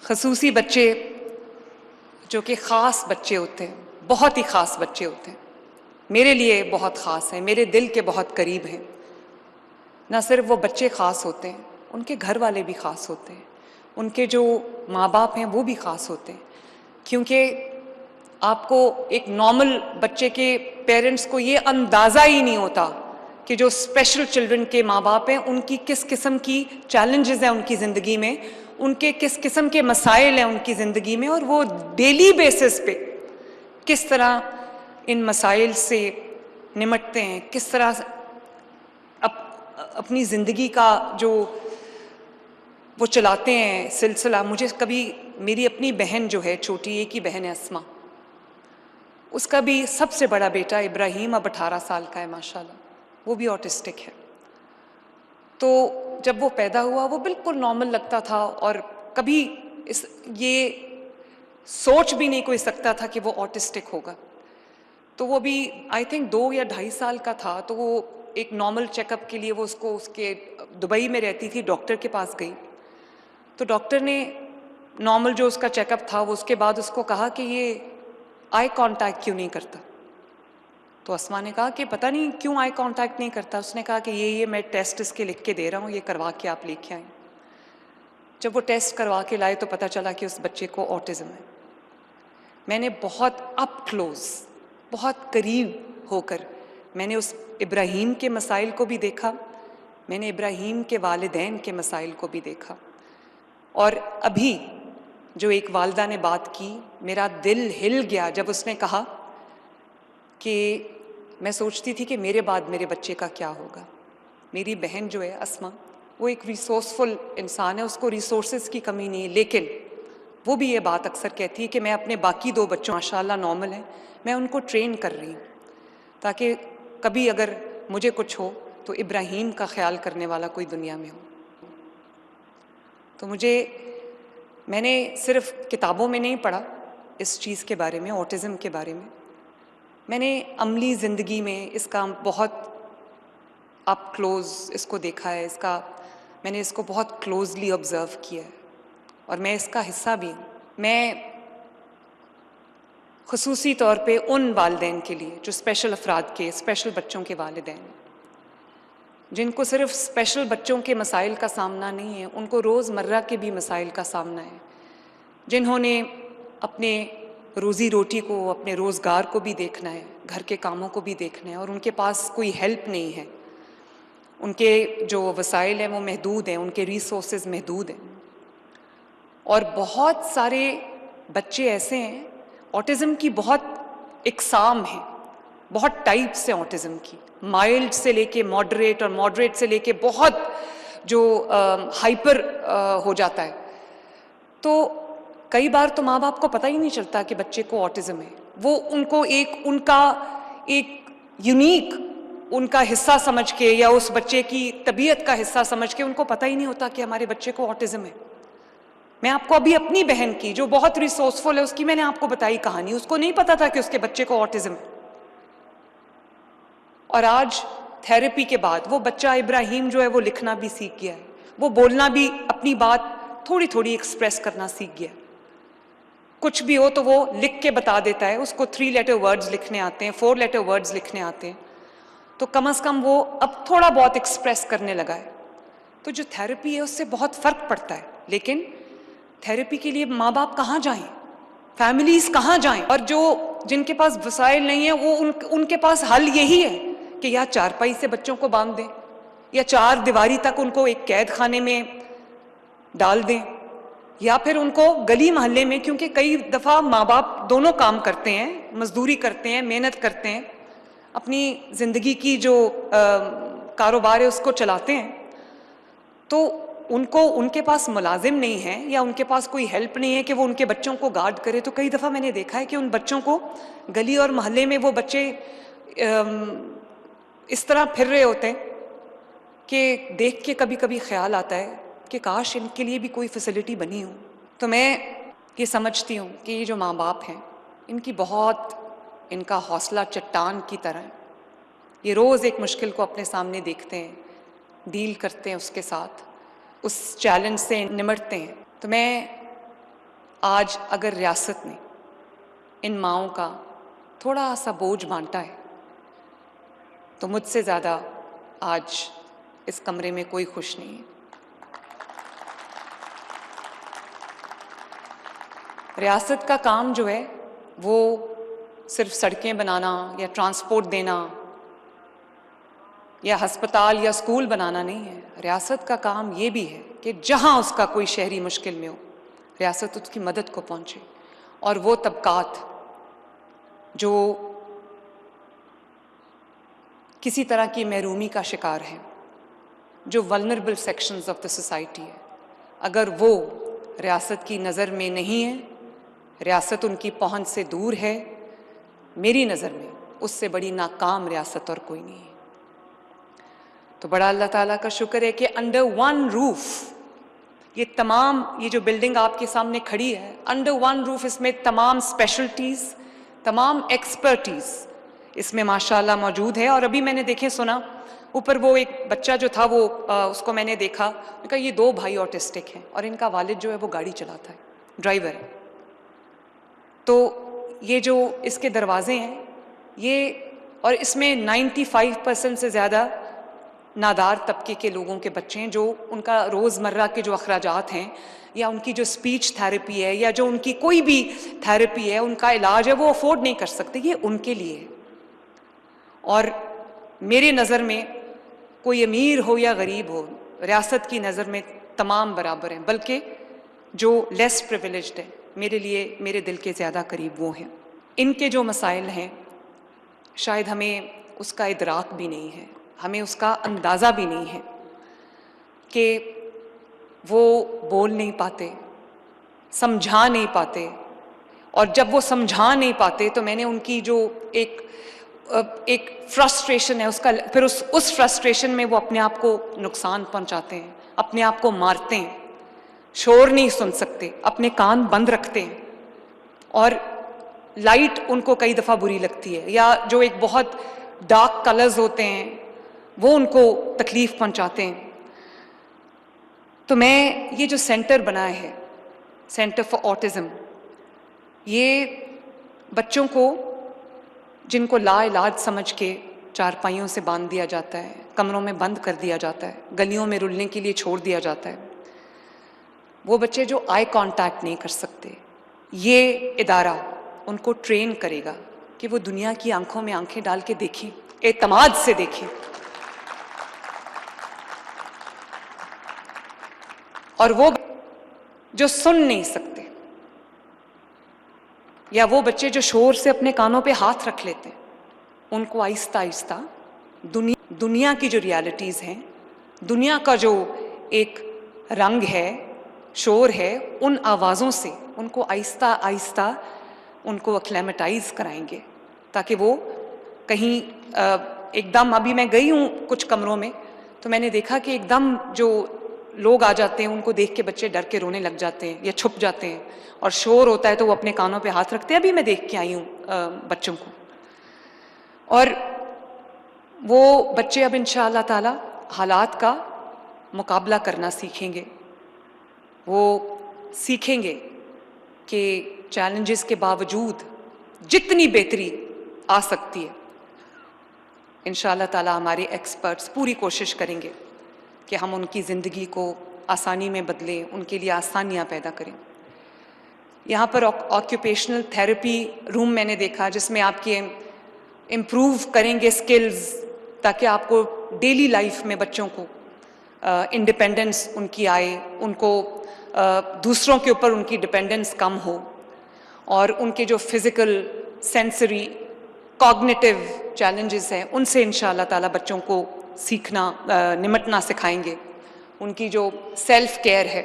خصوصی بچے جو کہ خاص بچے ہوتے ہیں، بہت ہی خاص بچے ہوتے ہیں، میرے لیے بہت خاص ہیں، میرے دل کے بہت قریب ہیں۔ نہ صرف وہ بچے خاص ہوتے ہیں، ان کے گھر والے بھی خاص ہوتے ہیں، ان کے جو ماں باپ ہیں وہ بھی خاص ہوتے ہیں، کیونکہ آپ کو ایک نارمل بچے کے پیرنٹس کو یہ اندازہ ہی نہیں ہوتا کہ جو اسپیشل چلڈرن کے ماں باپ ہیں ان کی کس قسم کی چیلنجز ہیں ان کی زندگی میں، ان کے کس قسم کے مسائل ہیں ان کی زندگی میں، اور وہ ڈیلی بیسس پہ کس طرح ان مسائل سے نمٹتے ہیں، کس طرح اپنی زندگی کا جو وہ چلاتے ہیں سلسلہ۔ مجھے کبھی میری اپنی بہن جو ہے چھوٹی، ایک ہی بہن ہے اسما، اس کا بھی سب سے بڑا بیٹا ابراہیم اب 18 سال کا ہے ماشاءاللہ، وہ بھی آٹسٹک ہے۔ تو جب وہ پیدا ہوا وہ بالکل نارمل لگتا تھا، اور کبھی یہ سوچ بھی نہیں کوئی سکتا تھا کہ وہ آٹسٹک ہوگا۔ تو وہ بھی آئی تھنک 2 یا 2.5 سال کا تھا، تو وہ ایک نارمل چیک اپ کے لیے وہ اس کے دبئی میں رہتی تھی، ڈاکٹر کے پاس گئی، تو ڈاکٹر نے نارمل جو اس کا چیک اپ تھا وہ اس کے بعد اس کو کہا کہ یہ آئی کانٹیکٹ کیوں نہیں کرتا؟ تو اسما نے کہا کہ پتہ نہیں کیوں آئی کانٹیکٹ نہیں کرتا۔ اس نے کہا کہ یہ میں ٹیسٹ اس کے لکھ کے دے رہا ہوں، یہ کروا کے آپ لے کے آئیں۔ جب وہ ٹیسٹ کروا کے لائے تو پتہ چلا کہ اس بچے کو آٹزم ہے۔ میں نے بہت اپ کلوز، بہت قریب ہو کر میں نے اس ابراہیم کے مسائل کو بھی دیکھا، میں نے ابراہیم کے والدین کے مسائل کو بھی دیکھا، اور ابھی جو ایک والدہ نے بات کی میرا دل ہل گیا جب اس نے کہا کہ میں سوچتی تھی کہ میرے بعد میرے بچے کا کیا ہوگا۔ میری بہن جو ہے اسما، وہ ایک ریسورسفل انسان ہے، اس کو ریسورسز کی کمی نہیں ہے، لیکن وہ بھی یہ بات اکثر کہتی ہے کہ میں اپنے باقی 2 بچوں ماشاءاللہ نارمل ہیں، میں ان کو ٹرین کر رہی ہوں تاکہ کبھی اگر مجھے کچھ ہو تو ابراہیم کا خیال کرنے والا کوئی دنیا میں ہو۔ تو میں نے صرف کتابوں میں نہیں پڑھا اس چیز کے بارے میں، آٹزم کے بارے میں نے عملی زندگی میں اس کا بہت اپ کلوز اس کو دیکھا ہے، میں نے اس کو بہت کلوزلی آبزرو کیا ہے، اور میں اس کا حصہ بھی ہوں۔ میں خصوصی طور پہ ان والدین کے لیے جو اسپیشل افراد کے، اسپیشل بچوں کے والدین ہیں، جن کو صرف اسپیشل بچوں کے مسائل کا سامنا نہیں ہے، ان کو روزمرہ کے بھی مسائل کا سامنا ہے، جنہوں نے اپنے روزی روٹی کو، اپنے روزگار کو بھی دیکھنا ہے، گھر کے کاموں کو بھی دیکھنا ہے، اور ان کے پاس کوئی ہیلپ نہیں ہے، ان کے جو وسائل ہیں وہ محدود ہیں، ان کے ریسورسز محدود ہیں۔ اور بہت سارے بچے ایسے ہیں، آٹزم کی بہت اقسام ہیں، بہت ٹائپس ہیں آٹزم کی، مائلڈ سے لے کے ماڈریٹ، اور ماڈریٹ سے لے کے بہت جو ہائپر ہو جاتا ہے۔ تو کئی بار تو ماں باپ کو پتہ ہی نہیں چلتا کہ بچے کو آٹزم ہے، وہ ان کا ایک یونیک ان کا حصہ سمجھ کے، یا اس بچے کی طبیعت کا حصہ سمجھ کے، ان کو پتہ ہی نہیں ہوتا کہ ہمارے بچے کو آٹزم ہے۔ میں آپ کو ابھی اپنی بہن کی جو بہت ریسورسفل ہے اس کی میں نے آپ کو بتائی کہانی، اس کو نہیں پتا تھا کہ اس کے بچے کو آٹزم ہے، اور آج تھیراپی کے بعد وہ بچہ ابراہیم جو ہے وہ لکھنا بھی سیکھ گیا ہے، وہ بولنا بھی، اپنی بات تھوڑی تھوڑی ایکسپریس کرنا سیکھ گیا ہے، کچھ بھی ہو تو وہ لکھ کے بتا دیتا ہے، اس کو 3 لیٹر ورڈز لکھنے آتے ہیں، 4 لیٹر ورڈز لکھنے آتے ہیں، تو کم از کم وہ اب تھوڑا بہت ایکسپریس کرنے لگا ہے۔ تو جو تھیراپی ہے اس سے بہت فرق پڑتا ہے، لیکن تھیراپی کے لیے ماں باپ کہاں جائیں، فیملیز کہاں جائیں؟ اور جن کے پاس وسائل نہیں ہیں وہ ان کے پاس حل یہی ہے کہ یا چارپائی سے بچوں کو باندھ دیں، یا 4 دیواری تک ان کو ایک قید خانے میں ڈال دیں، یا پھر ان کو گلی محلے میں، کیونکہ کئی دفعہ ماں باپ دونوں کام کرتے ہیں، مزدوری کرتے ہیں، محنت کرتے ہیں، اپنی زندگی کی جو کاروبار ہے اس کو چلاتے ہیں، تو ان کے پاس ملازم نہیں ہے، یا ان کے پاس کوئی ہیلپ نہیں ہے کہ وہ ان کے بچوں کو گارڈ کرے۔ تو کئی دفعہ میں نے دیکھا ہے کہ ان بچوں کو گلی اور محلے میں وہ بچے اس طرح پھر رہے ہوتے ہیں کہ دیکھ کے کبھی کبھی خیال آتا ہے کہ کاش ان کے لیے بھی کوئی فیسلٹی بنی ہو۔ تو میں یہ سمجھتی ہوں کہ یہ جو ماں باپ ہیں ان کا حوصلہ چٹان کی طرح ہے، یہ روز ایک مشکل کو اپنے سامنے دیکھتے ہیں، ڈیل کرتے ہیں اس کے ساتھ، اس چیلنج سے نمٹتے ہیں۔ تو میں آج اگر ریاست نے ان ماؤں کا تھوڑا سا بوجھ بانٹا ہے تو مجھ سے زیادہ آج اس کمرے میں کوئی خوش نہیں ہے۔ ریاست کا کام جو ہے وہ صرف سڑکیں بنانا یا ٹرانسپورٹ دینا یا ہسپتال یا اسکول بنانا نہیں ہے۔ ریاست کا کام یہ بھی ہے کہ جہاں اس کا کوئی شہری مشکل میں ہو ریاست اس کی مدد کو پہنچے، اور وہ طبقات جو کسی طرح کی محرومی کا شکار ہیں، جو vulnerable sections of the society ہے، اگر وہ ریاست کی نظر میں نہیں ہے، ریاست ان کی پہنچ سے دور ہے، میری نظر میں اس سے بڑی ناکام ریاست اور کوئی نہیں ہے۔ تو بڑا اللہ تعالیٰ کا شکر ہے کہ انڈر ون روف یہ جو بلڈنگ آپ کے سامنے کھڑی ہے، انڈر ون روف اس میں تمام اسپیشلٹیز، تمام ایکسپرٹیز اس میں ماشاءاللہ موجود ہے۔ اور ابھی میں نے سنا اوپر وہ ایک بچہ جو تھا وہ اس کو میں نے دیکھا، میں کہا یہ 2 بھائی آٹسٹک ہیں اور ان کا والد جو ہے وہ گاڑی چلاتا ہے، ڈرائیور ہے۔ تو یہ جو اس کے دروازے ہیں اور اس میں 95% سے زیادہ نادار طبقے کے لوگوں کے بچے ہیں، جو ان کا روزمرہ کے جو اخراجات ہیں یا ان کی جو اسپیچ تھیراپی ہے یا جو ان کی کوئی بھی تھیراپی ہے، ان کا علاج ہے، وہ افورڈ نہیں کر سکتے۔ یہ ان کے لیے ہے۔ اور میرے نظر میں کوئی امیر ہو یا غریب ہو، ریاست کی نظر میں تمام برابر ہیں، بلکہ جو لیس پریویلیجڈ ہے میرے لیے میرے دل کے زیادہ قریب وہ ہیں۔ ان کے جو مسائل ہیں شاید ہمیں اس کا ادراک بھی نہیں ہے، ہمیں اس کا اندازہ بھی نہیں ہے کہ وہ بول نہیں پاتے، سمجھا نہیں پاتے، اور جب وہ سمجھا نہیں پاتے تو میں نے ان کی جو ایک فرسٹریشن ہے پھر اس فرسٹریشن میں وہ اپنے آپ کو نقصان پہنچاتے ہیں، اپنے آپ کو مارتے ہیں، شور نہیں سن سکتے، اپنے کان بند رکھتے ہیں، اور لائٹ ان کو کئی دفعہ بری لگتی ہے، یا جو ایک بہت ڈارک کلرز ہوتے ہیں وہ ان کو تکلیف پہنچاتے ہیں۔ تو میں یہ جو سینٹر بنا ہے، سینٹر فار آٹزم، یہ بچوں کو جن کو لا علاج سمجھ کے چارپائیوں سے باندھ دیا جاتا ہے، کمروں میں بند کر دیا جاتا ہے، گلیوں میں رلنے کے لیے چھوڑ دیا جاتا ہے، وہ بچے جو آئی کانٹیکٹ نہیں کر سکتے، یہ ادارہ ان کو ٹرین کرے گا کہ وہ دنیا کی آنکھوں میں آنکھیں ڈال کے دیکھیں، اعتماد سے دیکھیں۔ اور وہ جو سن نہیں سکتے، یا وہ بچے جو شور سے اپنے کانوں پہ ہاتھ رکھ لیتے ہیں، ان کو آہستہ آہستہ دنیا کی جو ریالٹیز ہیں، دنیا کا جو ایک رنگ ہے، شور ہے، ان آوازوں سے ان کو آہستہ آہستہ ان کو اکلیمیٹائز کرائیں گے، تاکہ وہ کہیں ایک دم، ابھی میں گئی ہوں کچھ کمروں میں تو میں نے دیکھا کہ ایک دم جو لوگ آ جاتے ہیں ان کو دیکھ کے بچے ڈر کے رونے لگ جاتے ہیں یا چھپ جاتے ہیں، اور شور ہوتا ہے تو وہ اپنے کانوں پہ ہاتھ رکھتے ہیں۔ ابھی میں دیکھ کے آئی ہوں بچوں کو، اور وہ بچے اب انشاءاللہ تعالی حالات کا مقابلہ کرنا سیکھیں گے، وہ سیکھیں گے کہ چیلنجز کے باوجود جتنی بہتری آ سکتی ہے، انشاءاللہ تعالی ہمارے ایکسپرٹس پوری کوشش کریں گے کہ ہم ان کی زندگی کو آسانی میں بدلیں، ان کے لیے آسانیاں پیدا کریں۔ یہاں پر آکیوپیشنل تھیراپی روم میں نے دیکھا، جس میں آپ کے امپروو کریں گے سکلز، تاکہ آپ کو ڈیلی لائف میں بچوں کو انڈیپینڈنس ان کی آئے، ان کو دوسروں کے اوپر ان کی ڈیپینڈنس کم ہو، اور ان کے جو فزیکل، سینسری، کوگنیٹیو چیلنجز ہیں ان سے انشاءاللہ تعالی بچوں کو سیکھنا، نمٹنا سکھائیں گے۔ ان کی جو سیلف کیئر ہے